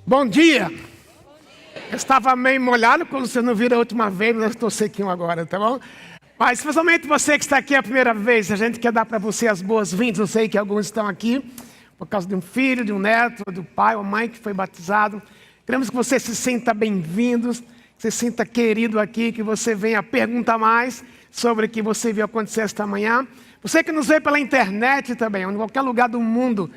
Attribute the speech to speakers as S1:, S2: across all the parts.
S1: Bom dia! Eu estava meio molhado quando você não viram a última vez, mas eu estou sequinho agora, tá bom? Mas especialmente você que está aqui a primeira vez, a gente quer dar para você as boas-vindas. Eu sei que alguns estão aqui por causa de um filho, de um neto, do pai ou mãe que foi batizado. Queremos que você se sinta bem-vindo, que se sinta querido aqui, que você venha perguntar mais sobre o que você viu acontecer esta manhã. Você que nos vê pela internet também, ou em qualquer lugar do mundo,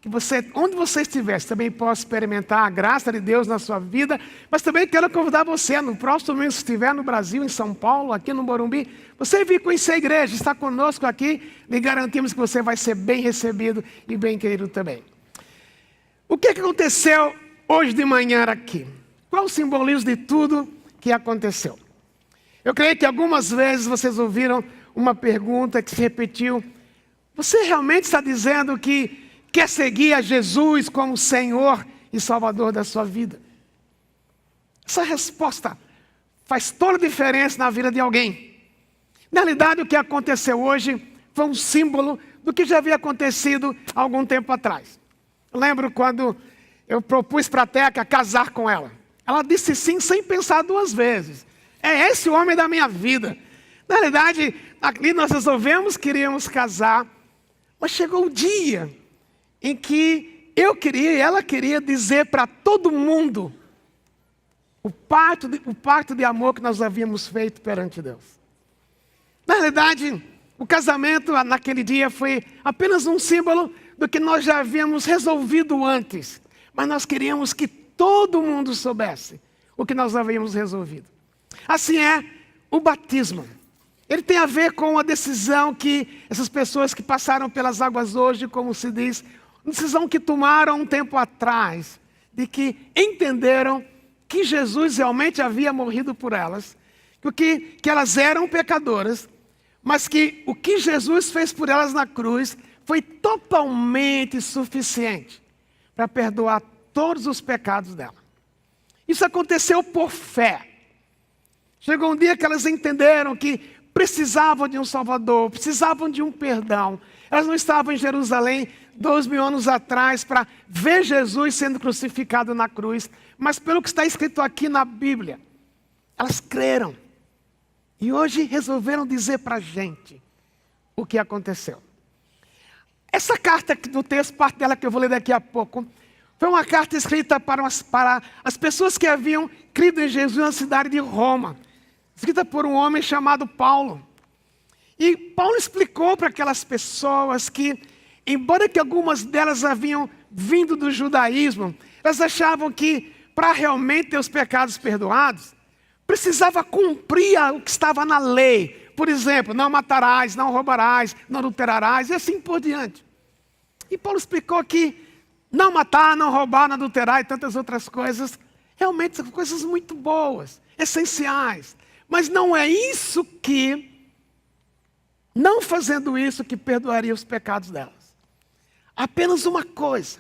S1: que você, onde você estiver, você também possa experimentar a graça de Deus na sua vida. Mas também quero convidar você, no próximo domingo, se estiver no Brasil, em São Paulo, aqui no Morumbi, você vir conhecer a igreja, está conosco aqui, e garantimos que você vai ser bem recebido e bem querido também. O que aconteceu hoje de manhã aqui? Qual o simbolismo de tudo que aconteceu? Eu creio que algumas vezes vocês ouviram uma pergunta que se repetiu. Você realmente está dizendo que quer seguir a Jesus como Senhor e Salvador da sua vida? Essa resposta faz toda a diferença na vida de alguém. Na realidade, o que aconteceu hoje foi um símbolo do que já havia acontecido há algum tempo atrás. Eu lembro quando eu propus para a Teca casar com ela. Ela disse sim sem pensar duas vezes. É esse o homem da minha vida. Na realidade, ali nós resolvemos que iríamos casar, mas chegou o dia em que eu queria e ela queria dizer para todo mundo o pacto de amor que nós havíamos feito perante Deus. Na realidade, o casamento naquele dia foi apenas um símbolo do que nós já havíamos resolvido antes. Mas nós queríamos que todo mundo soubesse o que nós havíamos resolvido. Assim é o batismo. Ele tem a ver com a decisão que essas pessoas que passaram pelas águas hoje, como se diz, uma decisão que tomaram um tempo atrás, de que entenderam que Jesus realmente havia morrido por elas, que elas eram pecadoras, mas que o que Jesus fez por elas na cruz foi totalmente suficiente para perdoar todos os pecados dela. Isso aconteceu por fé. Chegou um dia que elas entenderam que precisavam de um Salvador, precisavam de um perdão. Elas não estavam em Jerusalém 2000 anos atrás para ver Jesus sendo crucificado na cruz, mas pelo que está escrito aqui na Bíblia, elas creram. E hoje resolveram dizer para a gente o que aconteceu. Essa carta do texto, parte dela que eu vou ler daqui a pouco, foi uma carta escrita para as pessoas que haviam crido em Jesus na cidade de Roma, escrita por um homem chamado Paulo. E Paulo explicou para aquelas pessoas que, embora que algumas delas haviam vindo do judaísmo, elas achavam que para realmente ter os pecados perdoados, precisava cumprir o que estava na lei. Por exemplo, não matarás, não roubarás, não adulterarás e assim por diante. E Paulo explicou que não matar, não roubar, não adulterar e tantas outras coisas, realmente são coisas muito boas, essenciais. Mas não é isso não fazendo isso que perdoaria os pecados delas. Apenas uma coisa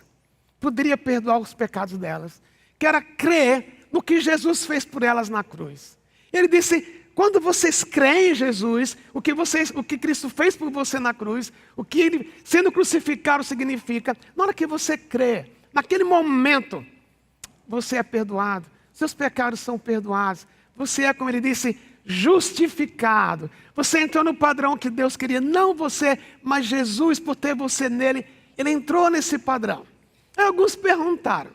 S1: poderia perdoar os pecados delas, que era crer no que Jesus fez por elas na cruz. Ele disse, quando vocês creem em Jesus, o que Cristo fez por você na cruz, o que Ele sendo crucificado significa, na hora que você crê, naquele momento, você é perdoado, seus pecados são perdoados, você é, como Ele disse, justificado. Você entrou no padrão que Deus queria, não você, mas Jesus, por ter você nele, Ele entrou nesse padrão. Aí alguns perguntaram,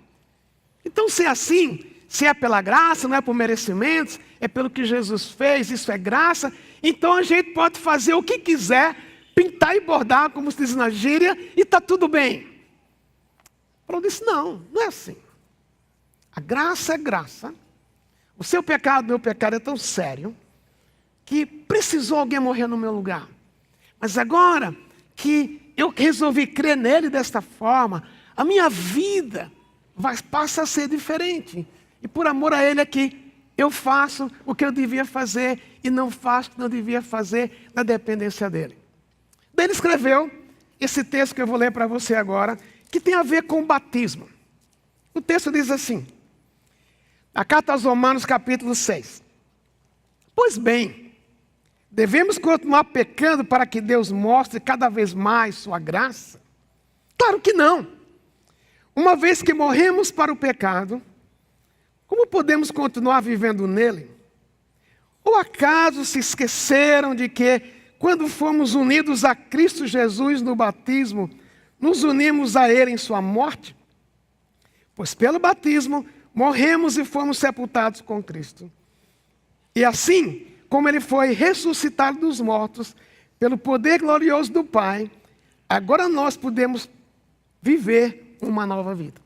S1: então se é assim, se é pela graça, não é por merecimentos, é pelo que Jesus fez, isso é graça, então a gente pode fazer o que quiser, pintar e bordar, como se diz na gíria, e está tudo bem. Paulo disse, não é assim. A graça é graça. O seu pecado, meu pecado é tão sério que precisou alguém morrer no meu lugar. Mas agora que eu resolvi crer nele desta forma, a minha vida passa a ser diferente. E por amor a ele é que eu faço o que eu devia fazer e não faço o que não devia fazer na dependência dele. Daí ele escreveu esse texto que eu vou ler para você agora, que tem a ver com o batismo. O texto diz assim, a carta aos Romanos, capítulo 6. Pois bem, devemos continuar pecando para que Deus mostre cada vez mais sua graça? Claro que não. Uma vez que morremos para o pecado, como podemos continuar vivendo nele? Ou acaso se esqueceram de que, quando fomos unidos a Cristo Jesus no batismo, nos unimos a Ele em sua morte? Pois pelo batismo morremos e fomos sepultados com Cristo. E assim, como Ele foi ressuscitado dos mortos, pelo poder glorioso do Pai, agora nós podemos viver uma nova vida.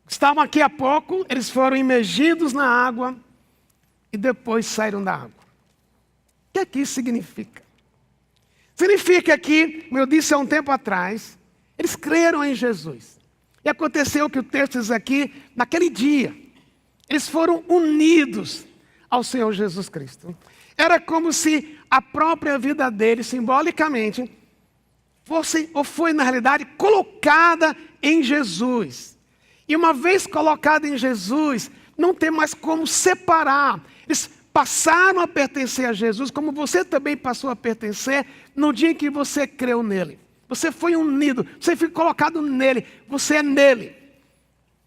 S1: Estavam aqui há pouco, eles foram imergidos na água e depois saíram da água. O que é que isso significa? Significa que, como eu disse há um tempo atrás, eles creram em Jesus. E aconteceu que o texto diz aqui, naquele dia, eles foram unidos ao Senhor Jesus Cristo. Era como se a própria vida deles, simbolicamente, fosse, ou foi na realidade, colocada em Jesus. E uma vez colocada em Jesus, não tem mais como separar. Eles passaram a pertencer a Jesus, como você também passou a pertencer no dia em que você creu nele. Você foi unido, você foi colocado nele, você é nele.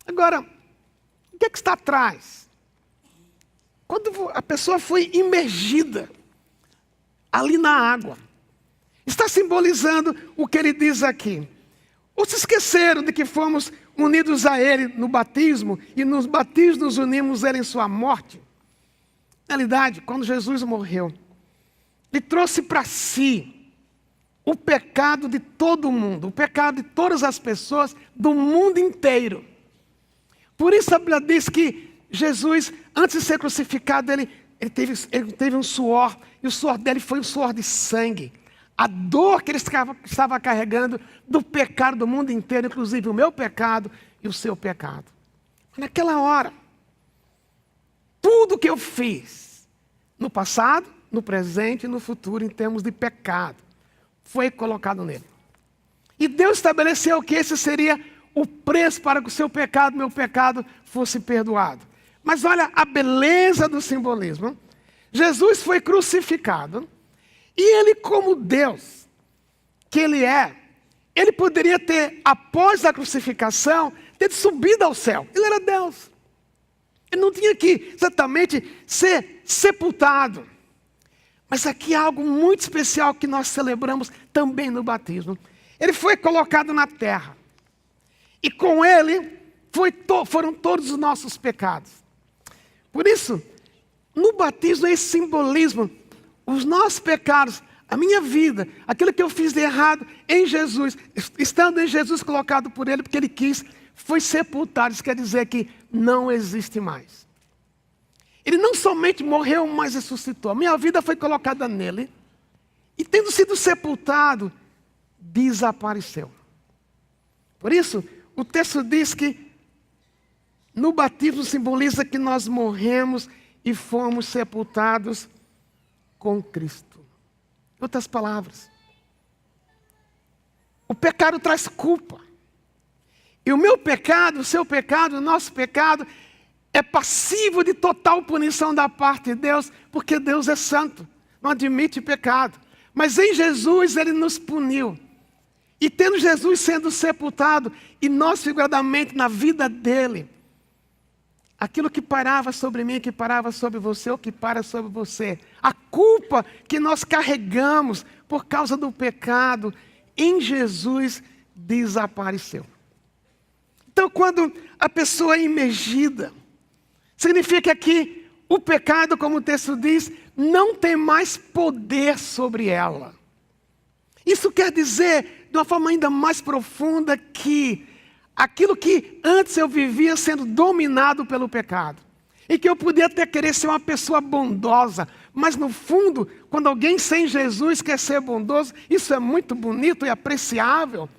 S1: Agora, o que é que está atrás? Quando a pessoa foi imergida ali na água, está simbolizando o que ele diz aqui. Ou se esqueceram de que fomos unidos a Ele no batismo, e nos batismos nos unimos a Ele em sua morte? Na realidade, quando Jesus morreu, Ele trouxe para si o pecado de todo mundo, o pecado de todas as pessoas do mundo inteiro. Por isso a Bíblia diz que Jesus, antes de ser crucificado, ele teve um suor, e o suor dele foi um suor de sangue. A dor que ele estava carregando do pecado do mundo inteiro, inclusive o meu pecado e o seu pecado. Naquela hora, tudo que eu fiz, no passado, no presente e no futuro, em termos de pecado, foi colocado nele. E Deus estabeleceu que esse seria o preço para que o seu pecado, meu pecado, fosse perdoado. Mas olha a beleza do simbolismo. Jesus foi crucificado, e ele, como Deus que ele é, ele poderia ter, após a crucificação, ter subido ao céu. Ele era Deus. Ele não tinha que exatamente ser sepultado. Mas aqui há algo muito especial que nós celebramos também no batismo. Ele foi colocado na terra. E com ele foram todos os nossos pecados. Por isso, no batismo, esse simbolismo, os nossos pecados, a minha vida, aquilo que eu fiz de errado em Jesus, estando em Jesus colocado por Ele, porque Ele quis, foi sepultado. Isso quer dizer que não existe mais. Ele não somente morreu, mas ressuscitou. A minha vida foi colocada nele, e tendo sido sepultado, desapareceu. Por isso, o texto diz que no batismo simboliza que nós morremos e fomos sepultados com Cristo. Em outras palavras, o pecado traz culpa. E o meu pecado, o seu pecado, o nosso pecado é passivo de total punição da parte de Deus, porque Deus é santo, não admite pecado. Mas em Jesus Ele nos puniu. E tendo Jesus sendo sepultado, e nós figuradamente na vida dele, aquilo que parava sobre mim, que parava sobre você, ou que para sobre você, a culpa que nós carregamos por causa do pecado, em Jesus desapareceu. Então, quando a pessoa é imergida, significa que o pecado, como o texto diz, não tem mais poder sobre ela. Isso quer dizer, de uma forma ainda mais profunda, que aquilo que antes eu vivia sendo dominado pelo pecado, e que eu podia até querer ser uma pessoa bondosa, mas no fundo, quando alguém sem Jesus quer ser bondoso, isso é muito bonito e apreciável,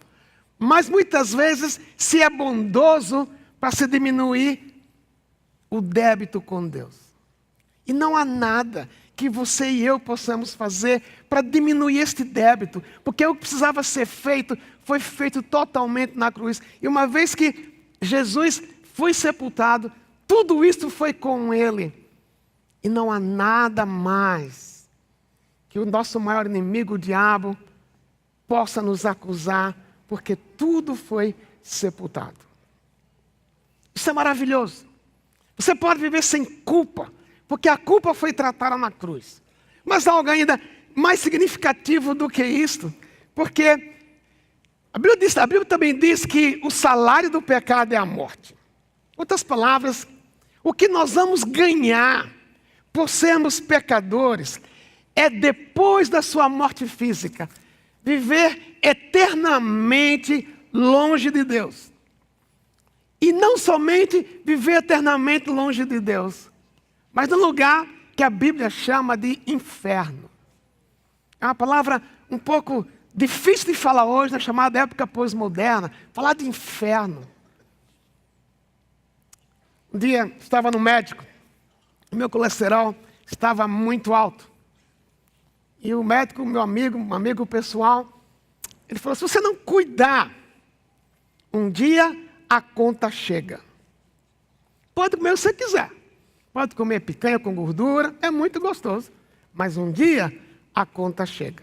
S1: mas muitas vezes se é bondoso para se diminuir o débito com Deus. E não há nada que você e eu possamos fazer para diminuir este débito, porque o que precisava ser feito foi feito totalmente na cruz. E uma vez que Jesus foi sepultado, tudo isso foi com Ele. E não há nada mais que o nosso maior inimigo, o diabo, possa nos acusar, porque tudo foi sepultado. Isso é maravilhoso. Você pode viver sem culpa, porque a culpa foi tratada na cruz. Mas há algo ainda mais significativo do que isto, porque a Bíblia também diz que o salário do pecado é a morte. Outras palavras, o que nós vamos ganhar por sermos pecadores é, depois da sua morte física, viver eternamente longe de Deus. E não somente viver eternamente longe de Deus, mas no lugar que a Bíblia chama de inferno. É uma palavra um pouco difícil de falar hoje, na chamada época pós-moderna, falar de inferno. Um dia, estava no médico, o meu colesterol estava muito alto. E o médico, meu amigo, um amigo pessoal, ele falou, se você não cuidar, um dia a conta chega. Pode comer o que você quiser. Pode comer picanha com gordura, é muito gostoso. Mas um dia a conta chega.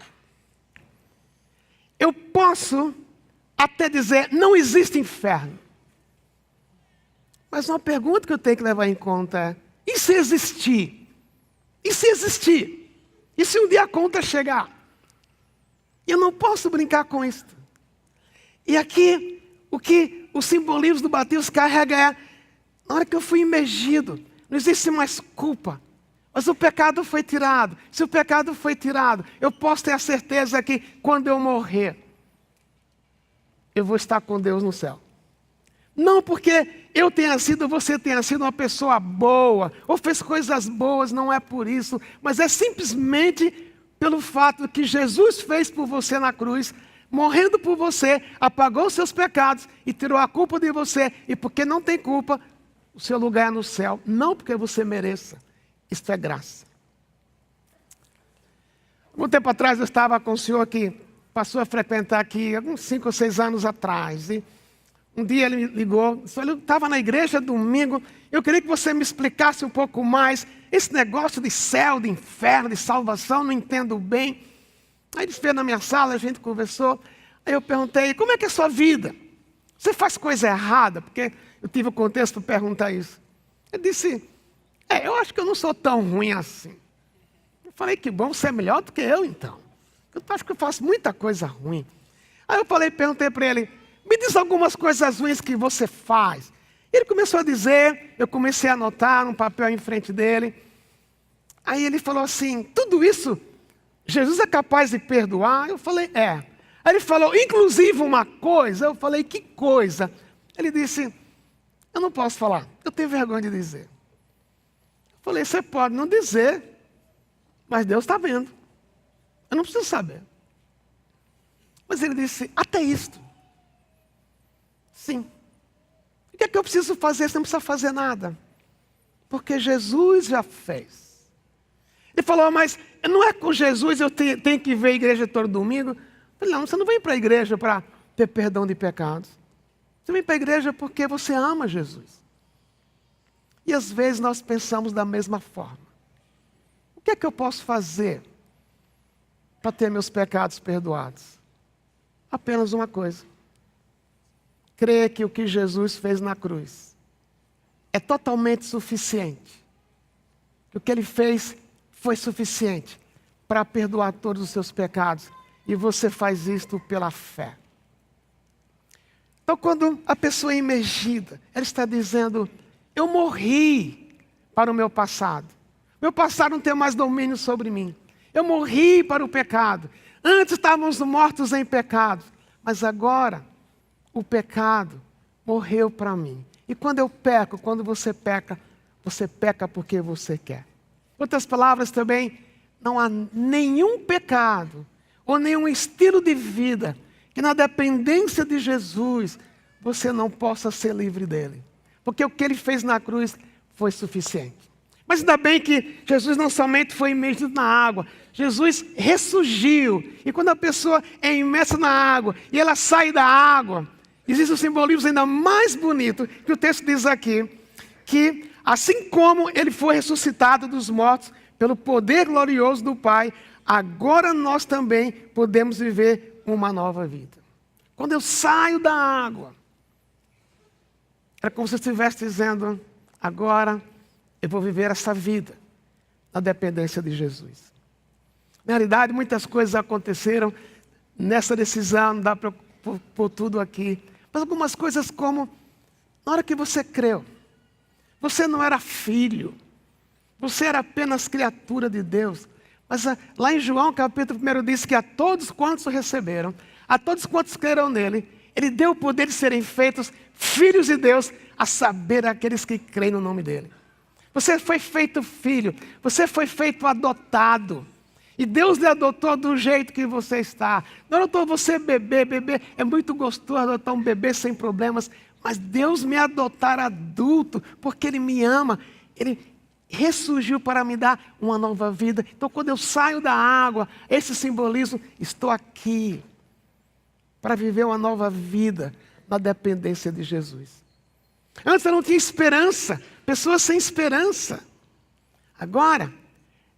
S1: Eu posso até dizer, não existe inferno. Mas uma pergunta que eu tenho que levar em conta é, e se existir? E se existir? E se um dia a conta chegar? Eu não posso brincar com isso. E aqui, o que o simbolismo do batismo carrega é, na hora que eu fui imergido, não existe mais culpa. Mas o pecado foi tirado. Se o pecado foi tirado, eu posso ter a certeza que quando eu morrer, eu vou estar com Deus no céu. Não porque eu tenha sido, você tenha sido uma pessoa boa, ou fez coisas boas, não é por isso, mas é simplesmente pelo fato que Jesus fez por você na cruz, morrendo por você, apagou os seus pecados e tirou a culpa de você. E porque não tem culpa, o seu lugar é no céu, não porque você mereça. Isto é graça. Algum tempo atrás eu estava com um senhor que passou a frequentar aqui, uns 5 ou 6 anos atrás. E um dia ele me ligou, eu estava na igreja domingo, eu queria que você me explicasse um pouco mais esse negócio de céu, de inferno, de salvação, não entendo bem. Aí ele veio na minha sala, a gente conversou, aí eu perguntei, como é que é a sua vida? Você faz coisa errada? Porque eu tive o contexto para perguntar isso. Ele disse, eu acho que eu não sou tão ruim assim. Eu falei, que bom, você é melhor do que eu então. Eu acho que eu faço muita coisa ruim. Aí eu perguntei para ele, me diz algumas coisas ruins que você faz. Ele começou a dizer, eu comecei a anotar num papel em frente dele. Aí ele falou assim, tudo isso, Jesus é capaz de perdoar? Eu falei, é. Aí ele falou, inclusive uma coisa. Eu falei, que coisa? Ele disse, eu não posso falar, eu tenho vergonha de dizer. Eu falei, você pode não dizer, mas Deus está vendo. Eu não preciso saber. Mas ele disse, até isto. Sim. O que é que eu preciso fazer? Você não precisa fazer nada. Porque Jesus já fez. Ele falou, mas não é com Jesus eu tenho que ver a igreja todo domingo? Eu falei, não, você não vem para a igreja para ter perdão de pecados. Você vem para a igreja porque você ama Jesus. E às vezes nós pensamos da mesma forma. O que é que eu posso fazer para ter meus pecados perdoados? Apenas uma coisa. Crer que o que Jesus fez na cruz é totalmente suficiente. Que o que Ele fez foi suficiente para perdoar todos os seus pecados. E você faz isto pela fé. Então, quando a pessoa é imergida, ela está dizendo, eu morri para o meu passado. Meu passado não tem mais domínio sobre mim. Eu morri para o pecado. Antes estávamos mortos em pecado. Mas agora, o pecado morreu para mim. E quando eu peco, quando você peca porque você quer. Outras palavras também, não há nenhum pecado ou nenhum estilo de vida que na dependência de Jesus você não possa ser livre dele. Porque o que Ele fez na cruz foi suficiente. Mas ainda bem que Jesus não somente foi imerso na água, Jesus ressurgiu. E quando a pessoa é imersa na água e ela sai da água, existe um simbolismo ainda mais bonito, que o texto diz aqui, que assim como Ele foi ressuscitado dos mortos pelo poder glorioso do Pai, agora nós também podemos viver uma nova vida. Quando eu saio da água, Era como se eu estivesse dizendo, agora eu vou viver essa vida na dependência de Jesus. Na realidade, muitas coisas aconteceram nessa decisão, não dá para pôr tudo aqui. Mas algumas coisas como, na hora que você creu, você não era filho, você era apenas criatura de Deus. Mas lá em João, capítulo 1, diz que a todos quantos o receberam, a todos quantos creram nele, ele deu o poder de serem feitos filhos de Deus, a saber, aqueles que creem no nome dele. Você foi feito filho, você foi feito adotado. E Deus lhe adotou do jeito que você está. Não adotou você bebê, é muito gostoso adotar um bebê sem problemas. Mas Deus me adotar adulto, porque Ele me ama. Ele ressurgiu para me dar uma nova vida. Então quando eu saio da água, esse simbolismo, estou aqui para viver uma nova vida na dependência de Jesus. Antes eu não tinha esperança, pessoas sem esperança. Agora,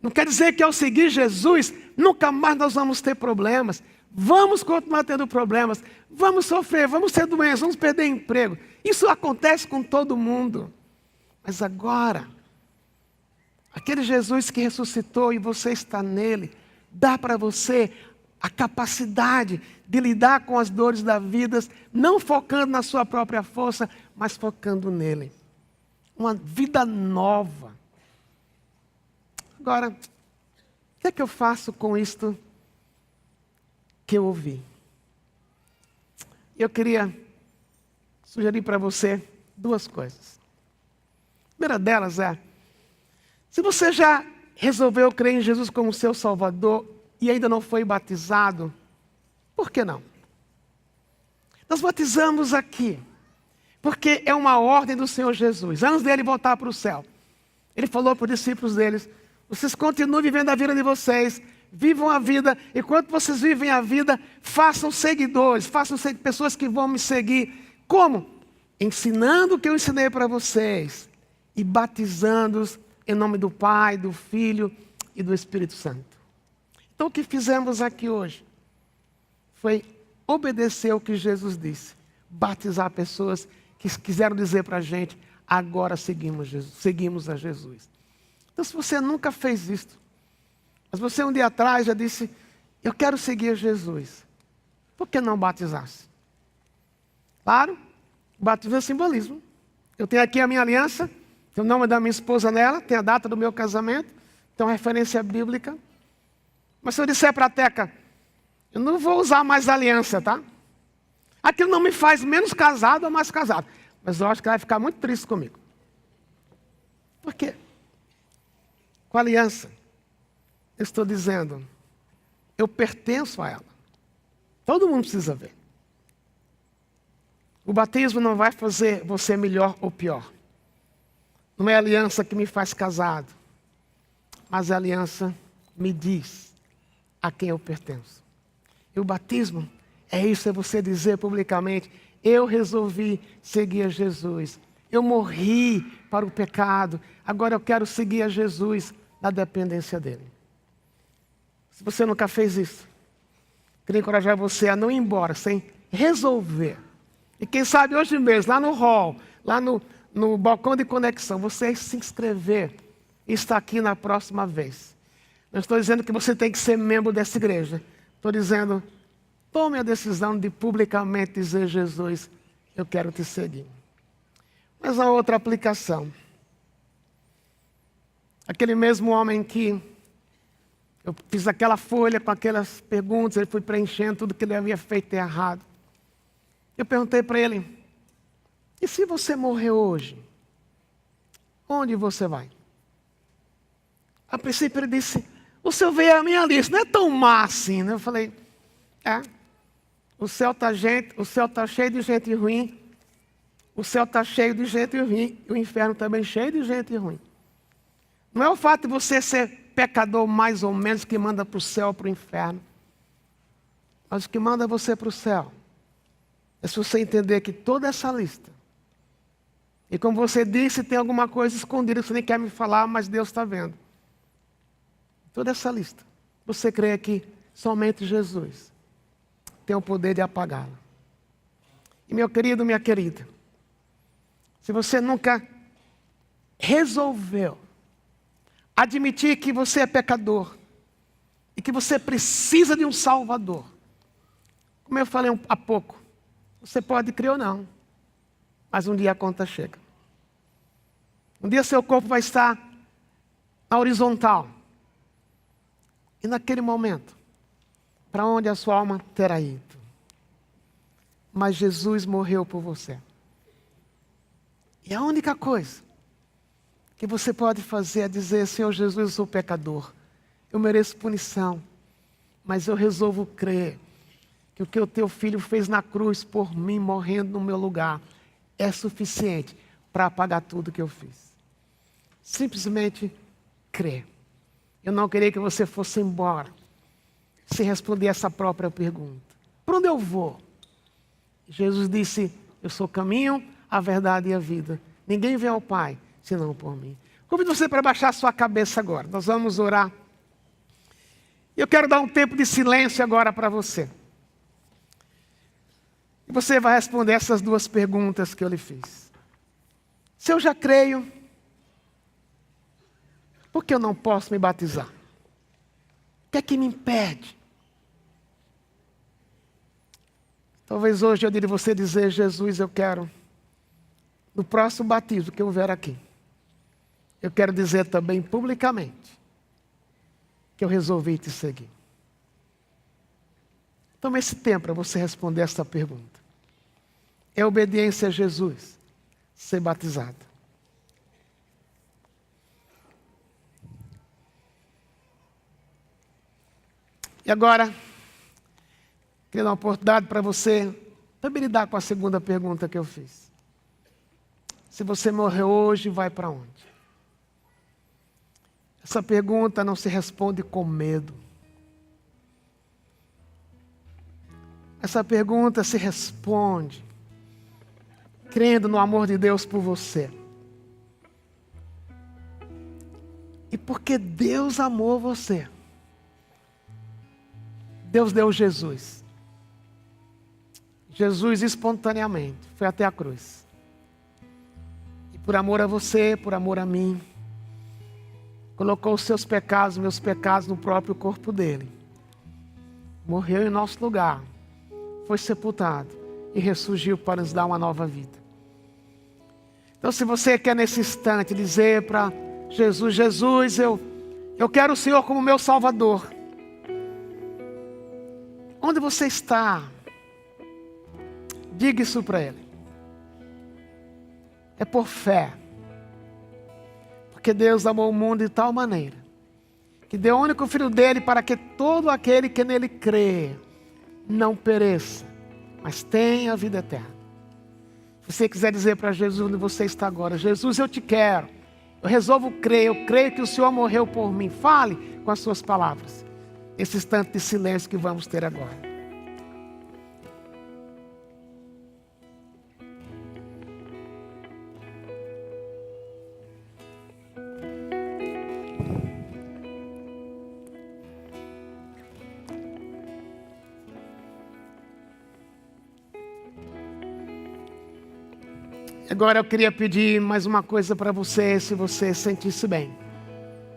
S1: não quer dizer que ao seguir Jesus, nunca mais nós vamos ter problemas. Vamos continuar tendo problemas, vamos sofrer, vamos ser doentes, vamos perder emprego. Isso acontece com todo mundo. Mas agora, aquele Jesus que ressuscitou e você está nele, dá para você a capacidade de lidar com as dores da vida, não focando na sua própria força, mas focando nele. Uma vida nova. Agora, o que é que eu faço com isto que eu ouvi? Eu queria sugerir para você duas coisas. A primeira delas é, se você já resolveu crer em Jesus como seu Salvador e ainda não foi batizado, por que não? Nós batizamos aqui, porque é uma ordem do Senhor Jesus. Antes dele voltar para o céu, ele falou para os discípulos deles, vocês continuem vivendo a vida de vocês, vivam a vida, e quando vocês vivem a vida, façam seguidores, façam pessoas que vão me seguir. Como? Ensinando o que eu ensinei para vocês e batizando-os em nome do Pai, do Filho e do Espírito Santo. Então o que fizemos aqui hoje foi obedecer o que Jesus disse, batizar pessoas que quiseram dizer para a gente, agora seguimos a Jesus. Então se você nunca fez isto, mas você um dia atrás já disse, eu quero seguir Jesus, por que não batizar-se? Claro, batismo é simbolismo. Eu tenho aqui a minha aliança, tem o nome da minha esposa nela, tem a data do meu casamento, tem uma referência bíblica. Mas se eu disser para a Teca, eu não vou usar mais aliança, tá? Aquilo não me faz menos casado ou mais casado. Mas eu acho que ela vai ficar muito triste comigo. Por quê? Com a aliança, eu estou dizendo, eu pertenço a ela. Todo mundo precisa ver. O batismo não vai fazer você melhor ou pior. Não é a aliança que me faz casado, mas a aliança me diz a quem eu pertenço. E o batismo é isso, é você dizer publicamente, eu resolvi seguir a Jesus. Eu morri para o pecado, agora eu quero seguir a Jesus na dependência dele. Se você nunca fez isso, queria encorajar você a não ir embora sem resolver. E quem sabe hoje mesmo, lá no hall, lá no balcão de conexão, você se inscrever e estar aqui na próxima vez. Não estou dizendo que você tem que ser membro dessa igreja. Estou dizendo, tome a decisão de publicamente dizer, Jesus, eu quero te seguir. Mas há outra aplicação. Aquele mesmo homem que eu fiz aquela folha com aquelas perguntas, ele foi preenchendo tudo que ele havia feito errado. Eu perguntei para ele, e se você morrer hoje, onde você vai? A princípio ele disse, o senhor veio a minha lista, não é tão má assim, né? Eu falei, o céu está cheio de gente ruim, o céu está cheio de gente ruim, e o inferno também cheio de gente ruim. Não é o fato de você ser pecador mais ou menos que manda para o céu ou para o inferno, mas o que manda você para o céu é se você entender que toda essa lista, e como você disse, tem alguma coisa escondida que você nem quer me falar, mas Deus está vendo. Toda essa lista, você crê que somente Jesus tem o poder de apagá-la. E meu querido, minha querida, se você nunca resolveu admitir que você é pecador e que você precisa de um Salvador, como eu falei há pouco, você pode crer ou não, mas um dia a conta chega. Um dia seu corpo vai estar na horizontal. E naquele momento, para onde a sua alma terá ido? Mas Jesus morreu por você. E a única coisa que você pode fazer é dizer: Senhor Jesus, eu sou pecador. Eu mereço punição. Mas eu resolvo crer que o que o teu filho fez na cruz por mim, morrendo no meu lugar, é suficiente para apagar tudo que eu fiz. Simplesmente crer. Eu não queria que você fosse embora sem responder essa própria pergunta. Para onde eu vou? Jesus disse: eu sou o caminho, a verdade e a vida. Ninguém vem ao Pai senão por mim. Convido você para baixar a sua cabeça agora. Nós vamos orar. Eu quero dar um tempo de silêncio agora para você. E você vai responder essas duas perguntas que eu lhe fiz. Se eu já creio, por que eu não posso me batizar? O que é que me impede? Talvez hoje eu diria você dizer: Jesus, eu quero, no próximo batismo que houver aqui, eu quero dizer também publicamente que eu resolvi te seguir. Tome esse tempo para você responder essa pergunta. É obediência a Jesus ser batizado? E agora, queria dar uma oportunidade para você também lidar com a segunda pergunta que eu fiz. Se você morrer hoje, vai para onde? Essa pergunta não se responde com medo. Essa pergunta se responde crendo no amor de Deus por você. E porque Deus amou você, Deus deu Jesus. Jesus espontaneamente foi até a cruz. E por amor a você, por amor a mim, colocou os seus pecados, meus pecados no próprio corpo dele. Morreu em nosso lugar, foi sepultado e ressurgiu para nos dar uma nova vida. Então, se você quer nesse instante dizer para Jesus: Jesus, eu quero o Senhor como meu Salvador. Onde você está? Diga isso para Ele. É por fé. Porque Deus amou o mundo de tal maneira que deu o único Filho dele para que todo aquele que nele crê não pereça, mas tenha a vida eterna. Se você quiser dizer para Jesus onde você está agora: Jesus, eu te quero. Eu resolvo crer, eu creio que o Senhor morreu por mim. Fale com as suas palavras. Esse instante de silêncio que vamos ter agora. Agora eu queria pedir mais uma coisa para você, se você sentisse bem.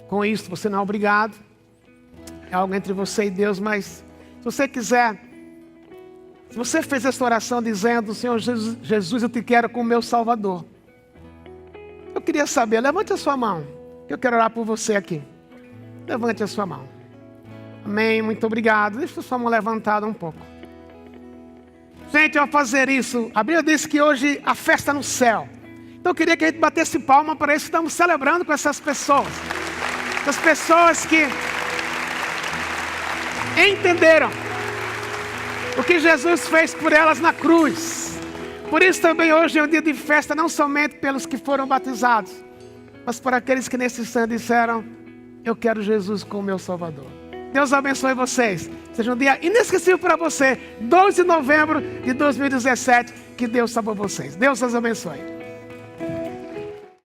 S1: Com isso, você não é obrigado. É algo entre você e Deus, mas se você quiser, se você fez essa oração dizendo: Senhor Jesus, eu te quero como meu Salvador. Eu queria saber, levante a sua mão, que eu quero orar por você aqui. Levante a sua mão. Amém, muito obrigado. Deixa a sua mão levantada um pouco. Gente, ao fazer isso, a Bíblia diz que hoje a festa no céu. Então eu queria que a gente batesse palma para isso. Estamos celebrando com essas pessoas. As pessoas que entenderam o que Jesus fez por elas na cruz. Por isso também hoje é um dia de festa, não somente pelos que foram batizados, mas para aqueles que nesse instante disseram: eu quero Jesus como meu Salvador. Deus abençoe vocês. Seja um dia inesquecível para você. 12 de novembro de 2017. Que Deus salve vocês. Deus os abençoe.